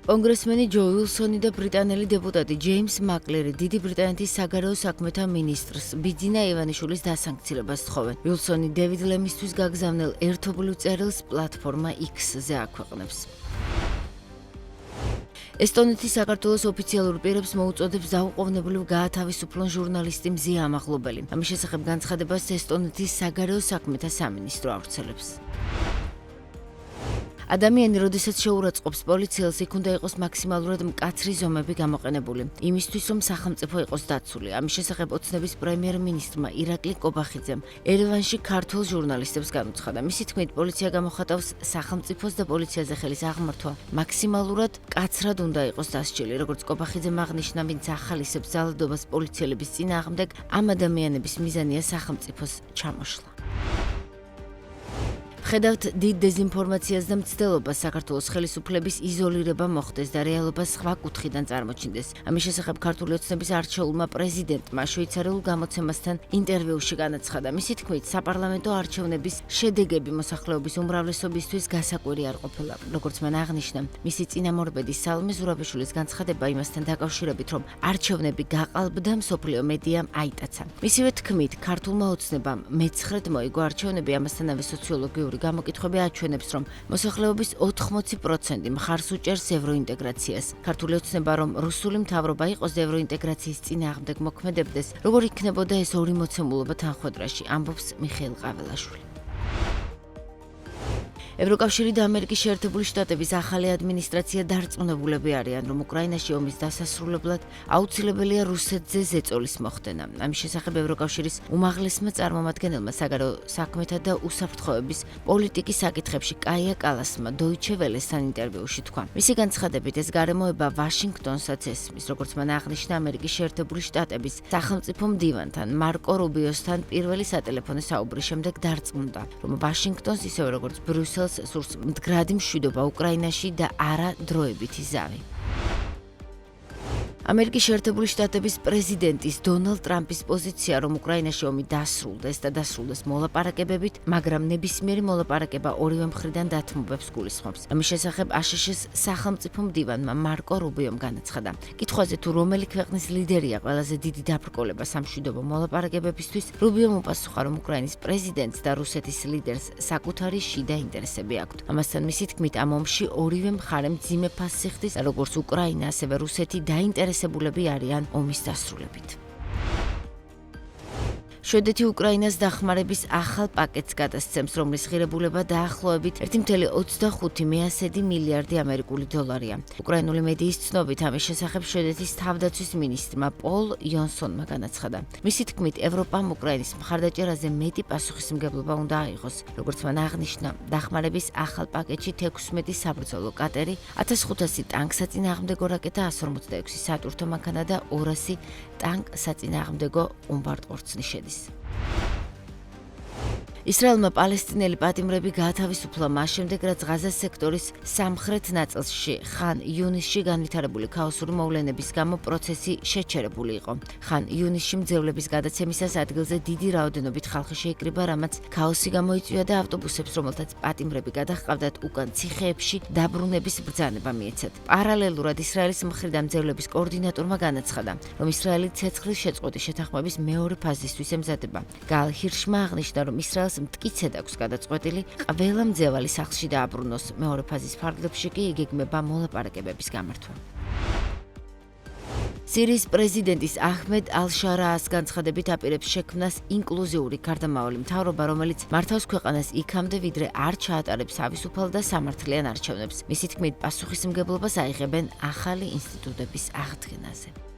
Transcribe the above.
კონგრესმენი ჯო უილსონი და ბრიტანელი დეპუტატი ჯეიმს მაკლერი დიდი ბრიტანეთის საგარეო საქმეთა მინისტრს ბიძინა ივანიშვილის დასანქცირებას თხოვენ. უილსონი დევიდ ლემისთვის გაგზავნილ ერთობლივ წერილს პლატფორმა X-ზე აქვეყნებს. ესტონეთის საქართველოს ოფიციალურ პირებს მოუწოდებს დაუყოვნებლივ გაათავისუფლონ ჟურნალისტი მზია ამაღლობელი. ამის შესახებ განცხადებას ესტონეთის საგარეო საქმეთა სამინისტრო ავრცელებს. ადამიანი, როდესაც შეურაცხყოფს პოლიციელს, იქ უნდა იყოს მაქსიმალურად მკაცრი ზომები გამოყენებული, იმისთვის, რომ სახელმწიფო იყოს დაცული. ამის შესახებ ოცნების პრემიერ-მინისტრმა ირაკლი კობახიძემ ერევანში ქართველ ჟურნალისტებს განუცხადა. მისი თქმით, პოლიცია გამოხატავს სახელმწიფოს და პოლიციაზე ხელის აღმართვა მაქსიმალურად მკაცრად უნდა იყოს დასჯილი. როგორც კობახიძემ აღნიშნა, ვინც ახალისებს ძალადობას პოლიციელების წინააღმდეგ, ამ ადამიანების მიზანია სახელმწიფოს ჩამოშლა. ხედავთ დიდ დეზინფორმაციას და მცდელობას საქართველოს ხელისუფლების იზოლირება მოხდეს და რეალობა სხვა კუთხიდან წარმოჩინდეს. ამის შესახებ ქართული ოცნების არჩეულმა პრეზიდენტმა შვეიცარიულ გამოცემასთან ინტერვიუში განაცხადა. მისი თქმით, საპარლამენტო არჩევნების შედეგები მოსახლეობის უმრავლესობისთვის გასაკვირი არ ყოფილა. როგორც მან აღნიშნა, მისი წინამორბედი სალომე ზურაბიშვილის განცხადება იმასთან დაკავშირებით, რომ არჩევნები გაყალბდა, მსოფლიო მედიამ აიტაცა. მისივე თქმით, ქართულმა ოცნებამ მე-9 მოიგო არჩევნები, ამასთანავე სოციოლოგიური გამოკითხვები აჩვენებს, რომ მოსახლეობის 80% მხარს უჭერს ევროინტეგრაციას. ქართული ოცნება, რომ რუსული მთავრობა იყოს და ევროინტეგრაციის წინააღმდეგ მოქმედებდეს, როგორ იქნებოდა ეს ორი მოცემულობა თანხმდროში, ამბობს მიხეილ ყაველაშვილი. ევროკავშირი და ამერიკის შეერთებული შტატების ახალი ადმინისტრაცია დარწმუნებულები არიან, რომ უკრაინაში ომის დასასრულებლად აუცილებელია რუსეთზე ზეწოლის მოხდენა. ამის შესახებ ევროკავშირის უმაღლესმა წარმომადგენელმა საგარეო საქმეთა და უსაფრთხოების პოლიტიკის საკითხებში კაია კალასმა დოიჩე ველესთან ინტერვიუში თქვა. მისი განცხადებით, ეს გარემოება ვაშინგტონსაც ესმის, როგორც მან აღნიშნა ამერიკის შეერთებული შტატების სახელმწიფო მდივანთან მარკო რუბიოსთან პირველი სატელეფონო საუბრის შემდეგ დარწმუნდა, რომ ვაშინგტონს ისევე როგორც ბრიუსელს სურს მდგრადი მშვიდობა უკრაინაში და არა დროებითი ზავი. ამერიკის შეერთებული შტატების პრეზიდენტის დონალდ ტრამპის პოზიცია, რომ უკრაინაში ომი დასრულდეს და დასრულდეს მოლაპარაკებებით, მაგრამ ნებისმიერი მოლაპარაკება ორივე მხრიდან დათმობებს გულისხმობს. ამის შესახებ აშშ-ის სახელმწიფო მდივანმა მარკო რუბიომ განაცხადა. კითხვაზე თუ რომელი ქვეყნის ლიდერია ყველაზე დიდი დაბრკოლება სამშვიდობო მოლაპარაკებებისთვის, რუბიომ უპასუხა, რომ უკრაინის პრეზიდენტს და რუსეთის ლიდერს საკუთარი შიდა ინტერესები აქვთ. ამასთან მისი თქმით, ამ ომში ორივე მხარე მძიმე ფასს იხდის, როგორც უკრაინა, ასევე რუსეთი დაინტერესებულები არიან ომის დასრულებით. შვედეთი უკრაინას დახმარების ახალ პაკეტს გადასცემს, რომლის ღირებულება დაახლოებით 1,25 მილიარდი ამერიკული დოლარია. უკრაინული მედიის ცნობით, ამის შესახებ შვედეთის თავდაცვის მინისტრმა პოლ იონსონმა განაცხადა. მისი თქმით, ევროპამ უკრაინის მხარდაჭერაზე მეტი პასუხისმგებლობა უნდა აიღოს. როგორც მან აღნიშნა, დახმარების ახალ პაკეტში 16 საბრძოლო კატერი, 1500 ტანკსაწინააღმდეგო რაკეტა, 156 სატვირთო მანქანა და 200 ტანკსაწინააღმდეგო უმბარტყორცნი შედის. ისრაელმა პალესტინელი პატიმრები გაათავისუფლა მას შემდეგ, რაც ღაზას სექტორის სამხრეთ ნაწილში ხან იუნისში განვითარებული ქაოსური მოვლენების გამო პროცესი შეჩერებული იყო. ხან იუნისში მძევლების გადაცემისას ადგილზე დიდი რაოდენობით ხალხი შეიკრიბა, რამაც ქაოსი გამოიწვია და ავტობუსებს, რომელთაც პატიმრები გადაჰყავდათ, უკან ციხეებში დაბრუნების ბრძანება მიეცათ. პარალელურად ისრაელის მხრიდან მძევლების კოორდინატორმა განაცხადა, რომ ისრაელი ცეცხლის შეწყვეტის შეთანხმების მეორე ფაზისთვის ემზადება. გალ ჰირშმა აღნიშნა, რომ ისრაელს მტკიცედ აქვს გადაწყვეტილი ყველა მძევალი სახლში დააბრუნოს. მეორე ფაზის ფარგლებში კი იგეგმება მოლაპარაკებების გამართვა. სირიის პრეზიდენტის აჰმედ ალ-შარაას განცხადებით აპირებს შექმნას ინკლუზიური გარდამავალი მთავრობა, რომელიც მართავს ქვეყანას იქამდე, ვიდრე არ ჩაატარებს თავისუფალ და სამართლიან არჩევნებს. მისი თქმით, პასუხისმგებლობას აიღებენ ახალი ინსტიტუტების აღდგენაზე.